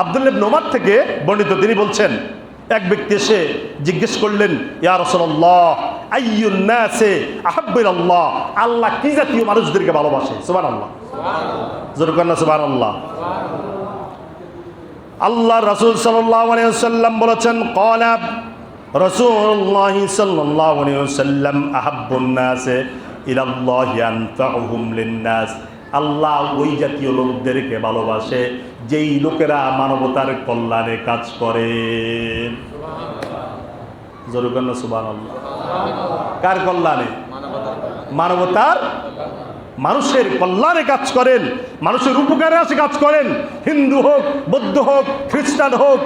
আব্দুল্লাহ ইবনে উমর থেকে বর্ণিত, তিনি বলছেন এক ব্যক্তি এসে জিজ্ঞেস করলেন, ইয়া রাসূলুল্লাহ আইয়ুন নাসে আহাব্বু ইলাল্লাহ, আল্লাহ কি জাতীয় মানুষদেরকে ভালোবাসে? সুবহানাল্লাহ, জোরে বলেন না সুবহানাল্লাহ। আল্লাহ রাসূল সাল্লাল্লাহু আলাইহি ওয়াসাল্লাম বলেছেন, ক্বালা রাসূলুল্লাহ সাল্লাল্লাহু আলাইহি ওয়াসাল্লাম আহাব্বুন নাসে ইলাল্লাহি আনফাউহুম লিন-নাস, আল্লাহ ওই জাতীয় লোকদেরকে ভালোবাসে যেই লোকেরা মানবতার কল্যাণে কাজ করে। জোরে বলেন না সুবহানাল্লাহ। কার কল্যাণে? মানবতার, মানুষের কল্যাণে কাজ করেন, মানুষের উপকারে আসে কাজ করেন। হিন্দু হোক, বৌদ্ধ হোক, খ্রিস্টান হোক,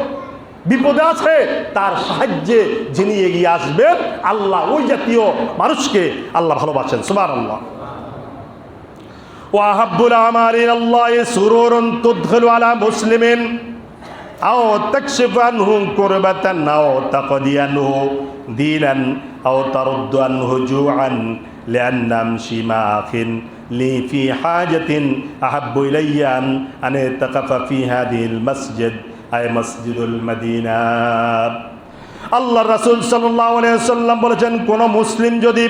বিপদে আছে তার সাহায্যে যিনি এগিয়ে আসবেন, আল্লাহ ওই জাতীয় মানুষকে আল্লাহ ভালোবাসেন। সুবহানাল্লাহ। ওয়াহাব্বুল আমালি ইলাল্লাহি সুরুরুন তুদখিলু আলা মুসলিমিন আও তাকশিফু আনহু কুরবাতান আও তাকদি আনহু দীনান আও তারুদ্দু আনহু জুআন লিআন্না আমশি মাখিন লি ফি হাজাতিন আহাব্বু ইলাইয়া আন তাকাফা ফি হাদিহিল মসজিদ আই মসজিদুল মদিনা। আল্লাহ রাসূল সাল্লাল্লাহু আলাইহি ওয়াসাল্লাম বলেছেন, কোন মুসলিম যদি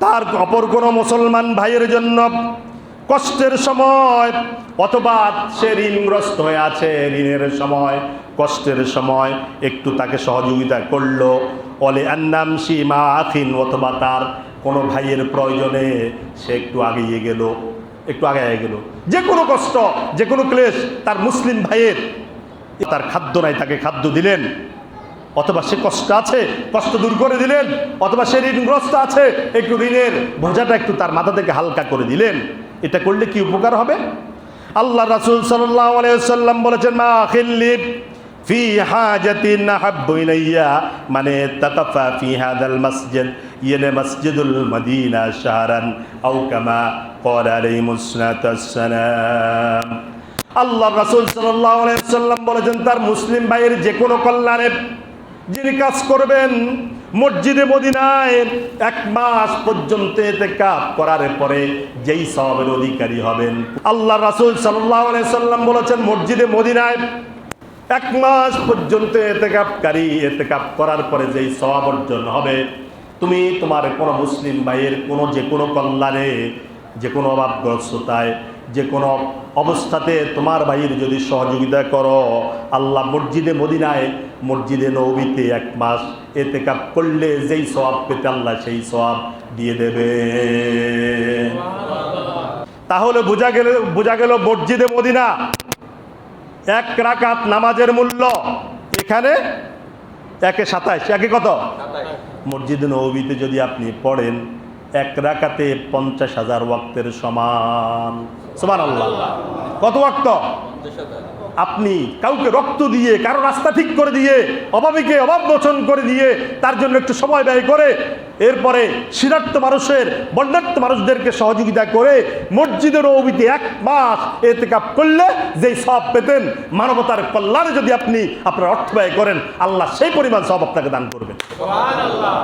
তার অপর কোনো মুসলমান ভাইয়ের জন্য কষ্টের সময়, অথবা সে ঋণগ্রস্ত হয়ে আছে, ঋণের সময়, কষ্টের সময় একটু তাকে সহযোগিতা করলো, অলে আন্নামশি মা আখিন, অথবা তার কোনো ভাইয়ের প্রয়োজনে সে একটু আগিয়ে গেল, একটু আগে গেল, যে কোনো কষ্ট, যে কোনো ক্লেশ তার মুসলিম ভাইয়ের, তার খাদ্য নাই তাকে খাদ্য দিলেন, অথবা সে কষ্ট আছে কষ্ট দূর করে দিলেন, অথবা সে ঋণগ্রস্ত আছে একটু ঋণের বোঝাটা একটু তার মাথা থেকে হালকা করে দিলেন, এটা করলে কি উপকার হবে? আল্লাহ রাসূল সাল্লাল্লাহু আলাইহি ওয়াসাল্লাম বলেছেন, মা খিল্লি ফি হাজাতিন আহাব্বু ইলাইয়া মানে তাকাফা ফি হাদাল মসজিদ ইয়ানে মসজিদুল মদিনা শাহরান আও কামা ক্বালা আলাইহিস সালাতু ওয়াসসালাম। আল্লাহ রাসূল সাল্লাল্লাহু আলাইহি ওয়াসাল্লাম বলেছেন, তার মুসলিম ভাইয়ের যে কোনো কল্যাণে যিনি কাজ করবেন, মসজিদে মদিনায় 1 মাস পর্যন্ত ইতিকাফ করার পরে যেই সওয়াবের অধিকারী হবেন। আল্লাহ রাসূল সাল্লাল্লাহু আলাইহি ওয়াসাল্লাম বলেছেন, মসজিদে মদিনায় 1 মাস পর্যন্ত ইতিকাফ করার পরে যেই সওয়াব অর্জন হবে, তুমি তোমার কোনো মুসলিম ভাইয়ের কোনো যে কোনো কল্যাণে, যে কোনো অভাবগ্রস্ততায়, যে কোনো অবস্থাতে তোমার ভাইয়ের যদি সহযোগিতা করো, আল্লাহ মসজিদে মদিনায়, মসজিদে নববীতে 1 মাস ইতিকাফ করলে যেই সওয়াব পেতে আল্লাহ সেই সওয়াব দিয়ে দেবে। তাহলে বোঝা গেল মসজিদে মদিনা 1 রাকাত নামাজের মূল্য এখানে 1 27, 1 কত? মসজিদে নববীতে যদি আপনি পড়েন 1 রাকাতে 50,000 ওয়াক্তের সমান। সুবহানাল্লাহ। কত ওয়াক্ত? আপনি কাউকে রক্ত দিয়ে, কারো রাস্তা ঠিক করে দিয়ে, অভাবীকে অভাব মোচন করে দিয়ে, তার জন্য একটু সময় ব্যয় করে, এরপরে শীতার্ত মানুষের, বন্যার্ত মানুষদেরকে সহযোগিতা করে মসজিদে নববীতে 1 মাস ইতিকাফ করলে যেই সওয়াব পেতেন, মানবতার কল্যাণে যদি আপনি আপনার অর্থ ব্যয় করেন, আল্লাহ সেই পরিমাণ সওয়াব আপনাকে দান করবেন। সুবহানাল্লাহ।